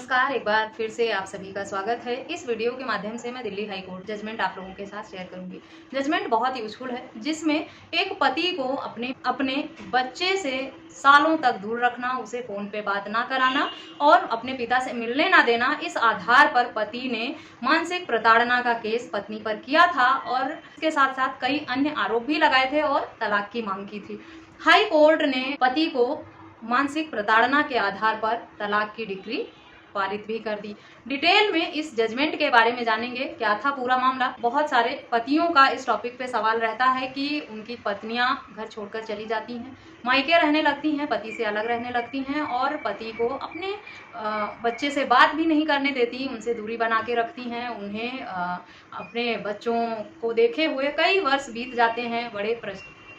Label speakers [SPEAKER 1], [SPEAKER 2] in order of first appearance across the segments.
[SPEAKER 1] नमस्कार, एक बार फिर से आप सभी का स्वागत है। इस वीडियो के माध्यम से मैं दिल्ली हाई कोर्ट जजमेंट आप लोगों के साथ शेयर करूंगी। जजमेंट बहुत यूजफुल है, जिसमें एक पति को अपने बच्चे से सालों तक दूर रखना, उसे फोन पे बात ना कराना और अपने पिता से मिलने ना देना, इस आधार पर पति ने मानसिक प्रताड़ना का केस पत्नी पर किया था और इसके साथ साथ कई अन्य आरोप भी लगाए थे और तलाक की मांग की थी। हाई कोर्ट ने पति को मानसिक प्रताड़ना के आधार पर तलाक की डिक्री पारित भी कर दी। डिटेल में इस जजमेंट के बारे में जानेंगे, क्या था पूरा मामला। बहुत सारे पतियों का इस टॉपिक पे सवाल रहता है कि उनकी पत्नियां घर छोड़कर चली जाती हैं, मायके रहने लगती हैं, पति से अलग रहने लगती हैं और पति को अपने बच्चे से बात भी नहीं करने देती, उनसे दूरी बना के रखती हैं। उन्हें अपने बच्चों को देखे हुए कई वर्ष बीत जाते हैं, बड़े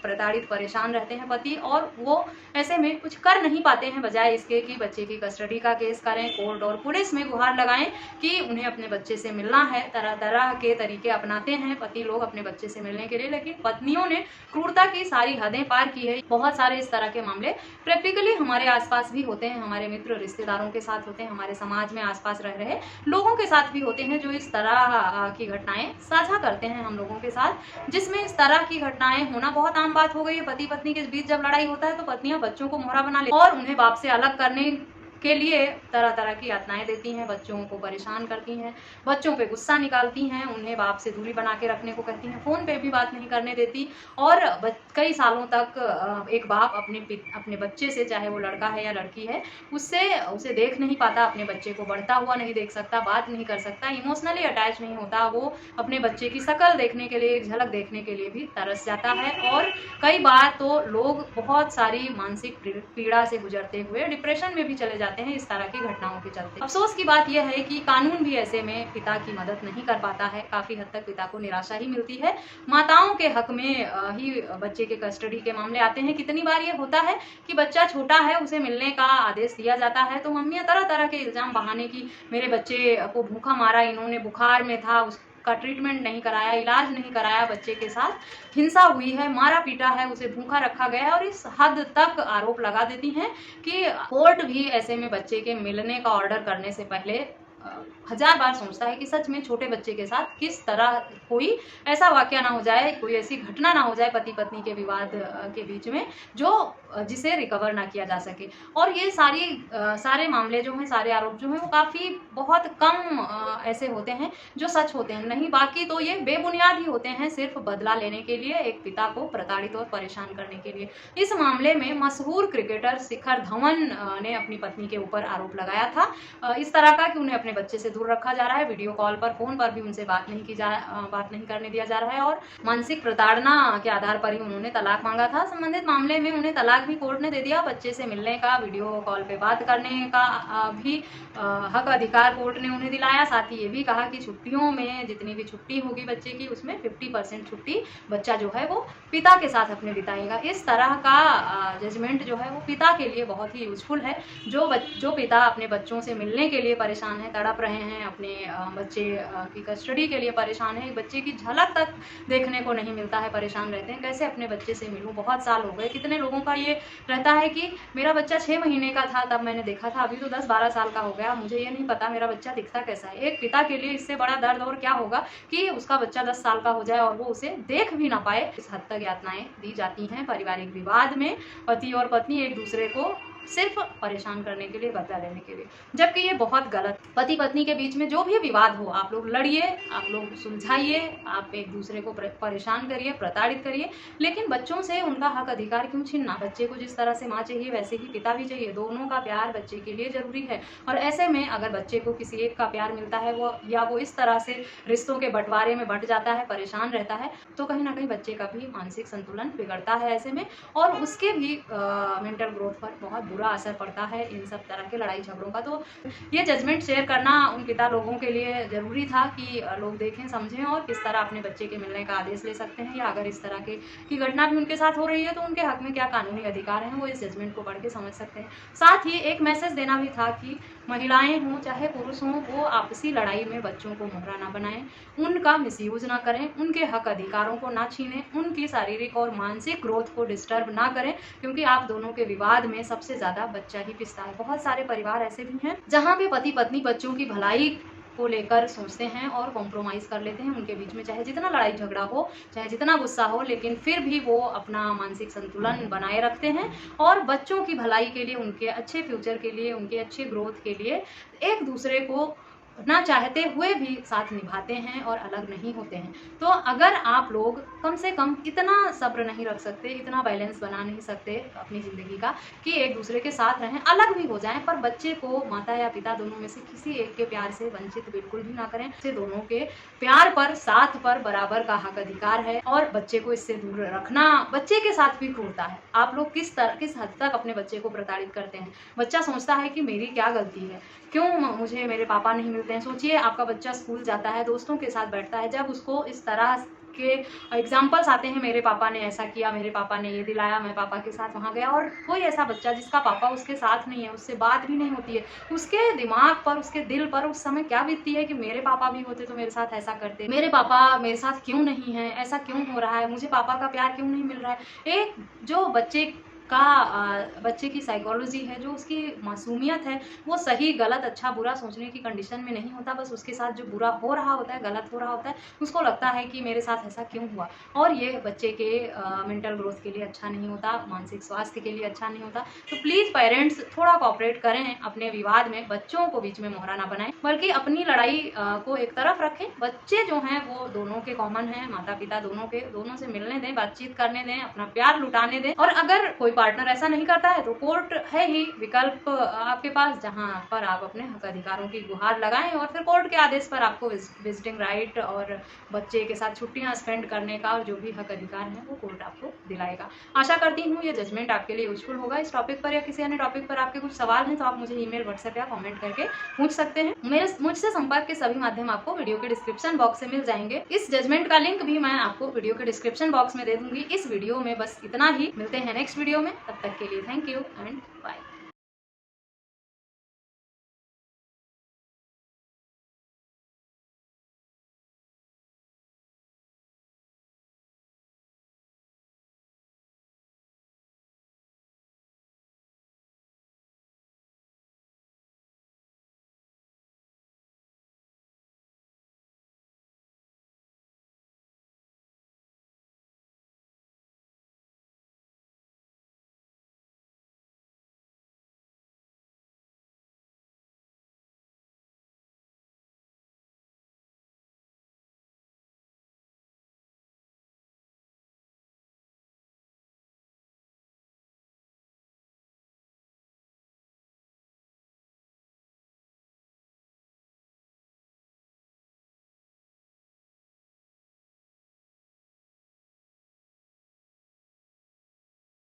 [SPEAKER 1] प्रताड़ित परेशान रहते हैं पति, और वो ऐसे में कुछ कर नहीं पाते हैं, बजाय इसके कि बच्चे की कस्टडी का केस करें, कोर्ट और पुलिस में गुहार लगाएं कि उन्हें अपने बच्चे से मिलना है। तरह तरह के तरीके अपनाते हैं पति लोग अपने बच्चे से मिलने के लिए, लेकिन पत्नियों ने क्रूरता की सारी हदें पार की है। बहुत सारे इस तरह के मामले प्रैक्टिकली हमारे आसपास भी होते हैं, हमारे मित्र रिश्तेदारों के साथ होते हैं, हमारे समाज में आसपास रह रहे लोगों के साथ भी होते हैं, जो इस तरह की घटनाएं साझा करते हैं हम लोगों के साथ, जिसमें इस तरह की घटनाएं होना बहुत आम बात हो गई है। पति पत्नी के बीच जब लड़ाई होता है तो पत्नियां बच्चों को मोहरा बना लेती और उन्हें बाप से अलग करने के लिए तरह तरह की यातनाएं देती हैं, बच्चों को परेशान करती हैं, बच्चों पे गुस्सा निकालती हैं, उन्हें बाप से दूरी बना के रखने को कहती हैं, फोन पे भी बात नहीं करने देती और कई सालों तक एक बाप अपने बच्चे से, चाहे वो लड़का है या लड़की है, उसे देख नहीं पाता, अपने बच्चे को बढ़ता हुआ नहीं देख सकता, बात नहीं कर सकता, इमोशनली अटैच नहीं होता। वो अपने बच्चे की शकल देखने के लिए, झलक देखने के लिए भी तरस जाता है और कई बार तो लोग बहुत सारी मानसिक पीड़ा से गुजरते हुए डिप्रेशन में भी चले जाते हैं इस तरह की घटनाओं के चलते। अफसोस की बात यह है कि कानून भी ऐसे में पिता की मदद नहीं कर पाता है, काफी हद तक पिता को निराशा ही मिलती है। माताओं के हक में ही बच्चे के कस्टडी के मामले आते हैं। कितनी बार ये होता है कि बच्चा छोटा है, उसे मिलने का आदेश दिया जाता है तो मम्मियां तरह तरह के इल्जाम बहाने की, मेरे बच्चे को भूखा मारा, इन्होंने बुखार में था, का ट्रीटमेंट नहीं कराया, इलाज नहीं कराया, बच्चे के साथ हिंसा हुई है, मारा पीटा है, उसे भूखा रखा गया है, और इस हद तक आरोप लगा देती हैं कि कोर्ट भी ऐसे में बच्चे के मिलने का ऑर्डर करने से पहले हजार बार सोचता है कि सच में छोटे बच्चे के साथ किस तरह कोई ऐसा वाकया ना हो जाए, कोई ऐसी घटना ना हो जाए पति पत्नी के विवाद के बीच में जिसे रिकवर ना किया जा सके। और ये सारे मामले जो हैं, सारे आरोप जो हैं, वो काफ़ी बहुत कम ऐसे होते हैं जो सच होते हैं, नहीं बाकी तो ये बेबुनियाद ही होते हैं, सिर्फ बदला लेने के लिए, एक पिता को प्रताड़ित और परेशान करने के लिए। इस मामले में मशहूर क्रिकेटर शिखर धवन ने अपनी पत्नी के ऊपर आरोप लगाया था इस तरह का कि उन्हें अपने बच्चे से दूर रखा जा रहा है, वीडियो कॉल पर, फोन पर भी उनसे बात नहीं करने दिया जा रहा है और मानसिक प्रताड़ना के आधार पर ही उन्होंने तलाक मांगा था। संबंधित मामले में उन्हें तलाक भी कोर्ट ने दे दिया। बच्चे से मिलने का, वीडियो कॉल पे बात करने का भी हक अधिकार कोर्ट ने उन्हें दिलाया। साथ ही ये भी कहा कि छुट्टियों में जितनी भी छुट्टी होगी बच्चे की, उसमें 50% छुट्टी बच्चा जो है वो पिता के साथ अपने बिताएगा। इस तरह का जजमेंट जो है वो पिता के लिए बहुत ही यूजफुल है। जो पिता अपने बच्चों से मिलने के लिए परेशान है, तड़प रहे हैं, अपने बच्चे की कस्टडी के लिए परेशान है, बच्चे की झलक तक देखने को नहीं मिलता है, परेशान रहते हैं, कैसे अपने बच्चे से मिलूं, बहुत साल हो गए। कितने लोगों का ये रहता है कि मेरा बच्चा 6 महीने का था तब मैंने देखा था, अभी तो 10-12 साल का हो गया, मुझे ये नहीं पता मेरा बच्चा दिखता कैसा है। एक पिता के लिए इससे बड़ा दर्द और क्या होगा कि उसका बच्चा 10 साल का हो जाए और वो उसे देख भी ना पाए। इस हद तक यातनाएं दी जाती हैं पारिवारिक विवाद में, पति और पत्नी एक दूसरे को सिर्फ परेशान करने के लिए, बदला लेने के लिए, जबकि ये बहुत गलत। पति पत्नी के बीच में जो भी विवाद हो, आप लोग लड़िए, आप लोग सुलझाइए, आप एक दूसरे को परेशान करिए, प्रताड़ित करिए, लेकिन बच्चों से उनका हक अधिकार क्यों छीनना। बच्चे को जिस तरह से माँ चाहिए वैसे ही पिता भी चाहिए, दोनों का प्यार बच्चे के लिए जरूरी है। और ऐसे में अगर बच्चे को किसी एक का प्यार मिलता है वो इस तरह से रिश्तों के बंटवारे में बंट जाता है, परेशान रहता है, तो कहीं ना कहीं बच्चे का भी मानसिक संतुलन बिगड़ता है ऐसे में, और उसके भी मेंटल ग्रोथ पर बहुत बुरा असर पड़ता है इन सब तरह के लड़ाई झगड़ों का। तो ये जजमेंट शेयर करना उन पिता लोगों के लिए जरूरी था कि लोग देखें, समझें और किस तरह अपने बच्चे के मिलने का आदेश ले सकते हैं, या अगर इस तरह की घटना भी उनके साथ हो रही है तो उनके हक में क्या कानूनी अधिकार हैं, वो इस जजमेंट को पढ़ के समझ सकते हैं। साथ ही एक मैसेज देना भी था कि महिलाएं हों चाहे पुरुष हों, वो आपसी लड़ाई में बच्चों को मोहरा ना बनाएं, उनका मिसयूज ना करें, उनके हक अधिकारों को ना छीनें, उनकी शारीरिक और मानसिक ग्रोथ को डिस्टर्ब ना करें, क्योंकि आप दोनों के विवाद में सबसे ज्यादा बच्चा ही पिसता है। बहुत सारे परिवार ऐसे भी हैं जहाँ पे पति पत्नी बच्चों की भलाई को लेकर सोचते हैं और कॉम्प्रोमाइज कर लेते हैं उनके बीच में, चाहे जितना लड़ाई झगड़ा हो, चाहे जितना गुस्सा हो, लेकिन फिर भी वो अपना मानसिक संतुलन बनाए रखते हैं और बच्चों की भलाई के लिए, उनके अच्छे फ्यूचर के लिए, उनके अच्छे ग्रोथ के लिए एक दूसरे को ना चाहते हुए भी साथ निभाते हैं और अलग नहीं होते हैं। तो अगर आप लोग कम से कम इतना सब्र नहीं रख सकते, इतना बैलेंस बना नहीं सकते अपनी ज़िंदगी का कि एक दूसरे के साथ रहें, अलग भी हो जाएं, पर बच्चे को माता या पिता दोनों में से किसी एक के प्यार से वंचित बिल्कुल भी ना करें। से दोनों के प्यार पर, साथ पर बराबर का हक अधिकार है और बच्चे को इससे दूर रखना बच्चे के साथ भी क्रूरता है। आप लोग किस हद तक अपने बच्चे को प्रताड़ित करते हैं। बच्चा सोचता है कि मेरी क्या गलती है, क्यों मुझे मेरे पापा नहीं मिलते हैं। सोचिए, आपका बच्चा स्कूल जाता है, दोस्तों के साथ बैठता है, जब उसको इस तरह के एग्जाम्पल्स आते हैं, मेरे पापा ने ऐसा किया, मेरे पापा ने ये दिलाया, मैं पापा के साथ वहाँ गया, और कोई ऐसा बच्चा जिसका पापा उसके साथ नहीं है, उससे बात भी नहीं होती है, उसके दिमाग पर, उसके दिल पर उस समय क्या बीतती है कि मेरे पापा भी होते तो मेरे साथ ऐसा करते, मेरे पापा मेरे साथ क्यों नहीं है, ऐसा क्यों हो रहा है, मुझे पापा का प्यार क्यों नहीं मिल रहा है। एक जो बच्चे की साइकोलॉजी है, जो उसकी मासूमियत है, वो सही गलत अच्छा बुरा सोचने की कंडीशन में नहीं होता। बस उसके साथ जो बुरा हो रहा होता है, गलत हो रहा होता है, उसको लगता है कि मेरे साथ ऐसा क्यों हुआ, और ये बच्चे के मेंटल ग्रोथ के लिए अच्छा नहीं होता, मानसिक स्वास्थ्य के लिए अच्छा नहीं होता। तो प्लीज़ पेरेंट्स थोड़ा कोऑपरेट करें, अपने विवाद में बच्चों को बीच में मोहरा ना बनाएं, बल्कि अपनी लड़ाई को एक तरफ रखें। बच्चे जो हैं वो दोनों के कॉमन हैं, माता पिता दोनों से मिलने दें, बातचीत करने दें, अपना प्यार लुटाने दें। और अगर कोई पार्टनर ऐसा नहीं करता है तो कोर्ट है ही विकल्प आपके पास, जहां पर आप अपने हक अधिकारों की गुहार लगाएं और फिर कोर्ट के आदेश पर आपको विजिटिंग राइट और बच्चे के साथ छुट्टियां स्पेंड करने का और जो भी हक अधिकार है वो कोर्ट आपको दिलाएगा। आशा करती हूँ ये जजमेंट आपके लिए यूजफुल होगा। इस टॉपिक पर या किसी अन्य टॉपिक पर आपके कुछ सवाल हैं तो आप मुझे ईमेल, व्हाट्सएप या कमेंट करके पूछ सकते हैं। मुझसे संपर्क के सभी माध्यम आपको वीडियो के डिस्क्रिप्शन बॉक्स से मिल जाएंगे। इस जजमेंट का लिंक भी मैं आपको वीडियो के डिस्क्रिप्शन बॉक्स में दे दूंगी। इस वीडियो में बस इतना ही, मिलते हैं नेक्स्ट वीडियो में, तब तक के लिए थैंक यू एंड बाय।